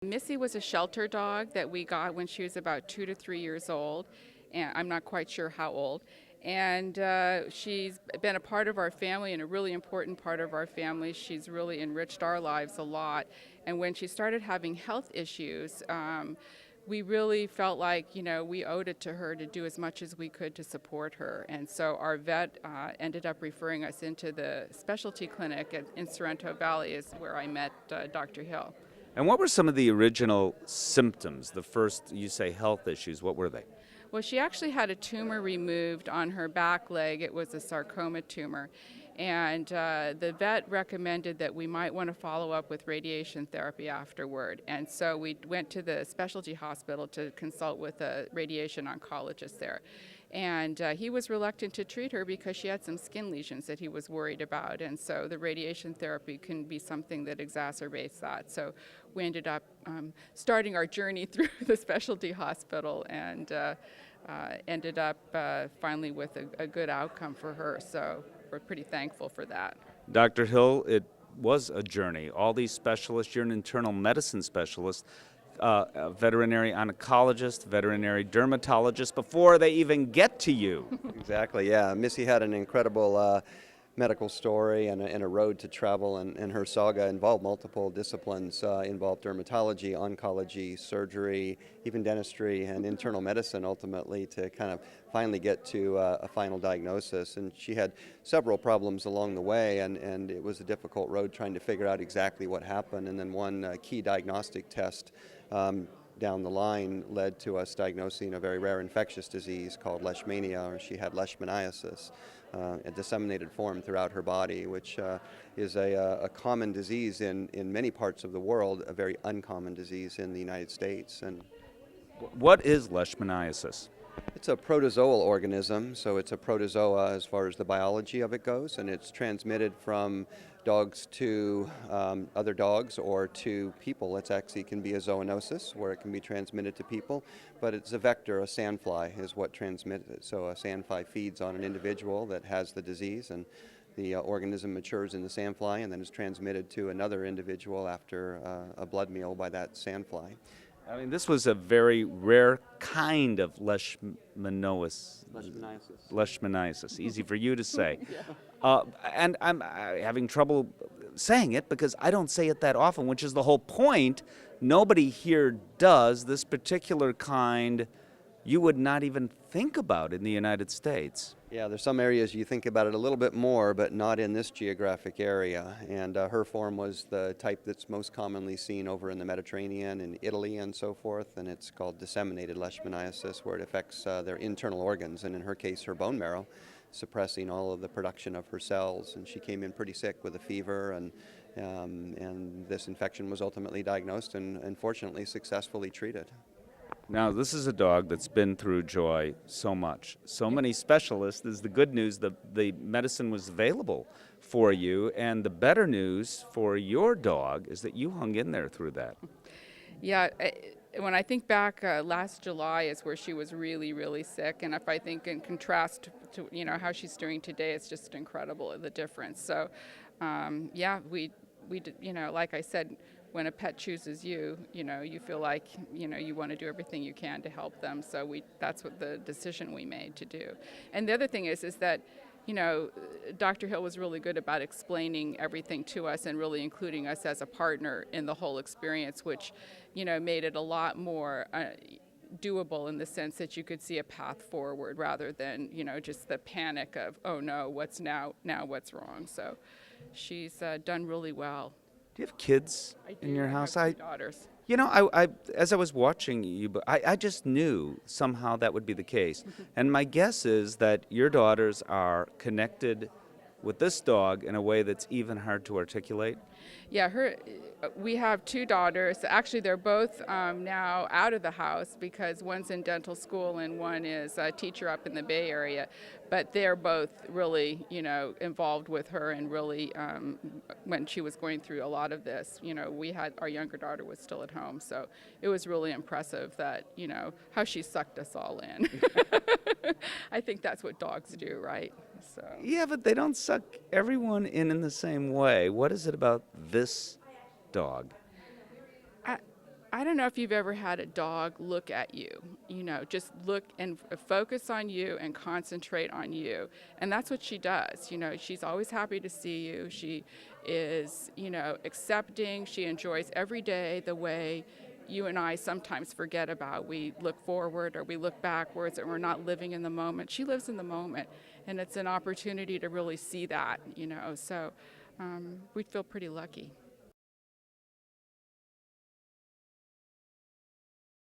Missy was a shelter dog that we got when she was about 2 to 3 years old, and I'm not quite sure how old. And she's been a part of our family and a really important part of our family. She's really enriched our lives a lot. And when she started having health issues, we really felt like, we owed it to her to do as much as we could to support her. And so our vet ended up referring us into the specialty clinic in Sorrento Valley, is where I met Dr. Hill. And what were some of the original symptoms? The first, you say health issues, what were they? Well, she actually had a tumor removed on her back leg. It was a sarcoma tumor. And the vet recommended that we might want to follow up with radiation therapy afterward. And so we went to the specialty hospital to consult with a radiation oncologist there. And he was reluctant to treat her because she had some skin lesions that he was worried about. And so the radiation therapy can be something that exacerbates that. So we ended up starting our journey through the specialty hospital and ended up finally with a good outcome for her. So we're pretty thankful for that. Dr. Hill, it was a journey. All these specialists, you're an internal medicine specialist, a veterinary oncologist, veterinary dermatologist, before they even get to you. Exactly, yeah. Missy had an incredible medical story and a road to travel, and her saga involved multiple disciplines, involved dermatology, oncology, surgery, even dentistry, and internal medicine ultimately to kind of finally get to a final diagnosis. And she had several problems along the way, and it was a difficult road trying to figure out exactly what happened. And then one key diagnostic test down the line led to us diagnosing a very rare infectious disease called Leishmania, or she had Leishmaniasis, a disseminated form throughout her body, which is a common disease in many parts of the world, a very uncommon disease in the United States. And What is Leishmaniasis? it's a protozoal organism, so it's a protozoa as far as the biology of it goes, and it's transmitted from dogs to other dogs or to people. It actually can be a zoonosis where it can be transmitted to people, but it's a vector, a sandfly is what transmits it. So a sandfly feeds on an individual that has the disease, and the organism matures in the sandfly and then is transmitted to another individual after a blood meal by that sandfly. I mean, this was a very rare kind of leishmaniasis. Leishmaniasis. Easy for you to say. And I'm having trouble saying it because I don't say it that often, which is the whole point. Nobody here does. This particular kind you would not even think about in the United States. Yeah, there's some areas you think about it a little bit more, but not in this geographic area. And her form was the type that's most commonly seen over in the Mediterranean, in Italy and so forth, and it's called disseminated leishmaniasis, where it affects their internal organs, and in her case, her bone marrow, suppressing all of the production of her cells. And she came in pretty sick with a fever, and this infection was ultimately diagnosed and fortunately successfully treated. Now, this is a dog that's been through joy so much. So many specialists. Is the good news that the medicine was available for you, and the better news for your dog is that you hung in there through that. Yeah, when I think back, last July is where she was really, really sick. And if I think in contrast to, how she's doing today, it's just incredible, the difference. So, yeah, we did, like I said, when a pet chooses you, you feel like, you want to do everything you can to help them. So that's what the decision we made to do. And the other thing is that, Dr. Hill was really good about explaining everything to us and really including us as a partner in the whole experience, which, made it a lot more doable in the sense that you could see a path forward rather than, just the panic of, oh no, what's now what's wrong. So she's done really well. Do you have kids in your I house? have 2 daughters. I as I was watching you, I just knew somehow that would be the case. And my guess is that your daughters are connected with this dog in a way that's even hard to articulate. Yeah, we have 2 daughters. Actually, they're both now out of the house because one's in dental school and one is a teacher up in the Bay Area. But they're both really, involved with her, and really, when she was going through a lot of this, our younger daughter was still at home. So it was really impressive that, how she sucked us all in. I think that's what dogs do, right? So. Yeah, but they don't suck everyone in the same way. What is it about this dog? I don't know if you've ever had a dog look at you, just look and focus on you and concentrate on you. And that's what she does. She's always happy to see you. She is, accepting. She enjoys every day the way you and I sometimes forget about. We look forward or we look backwards and we're not living in the moment. She lives in the moment, and it's an opportunity to really see that, So we feel pretty lucky.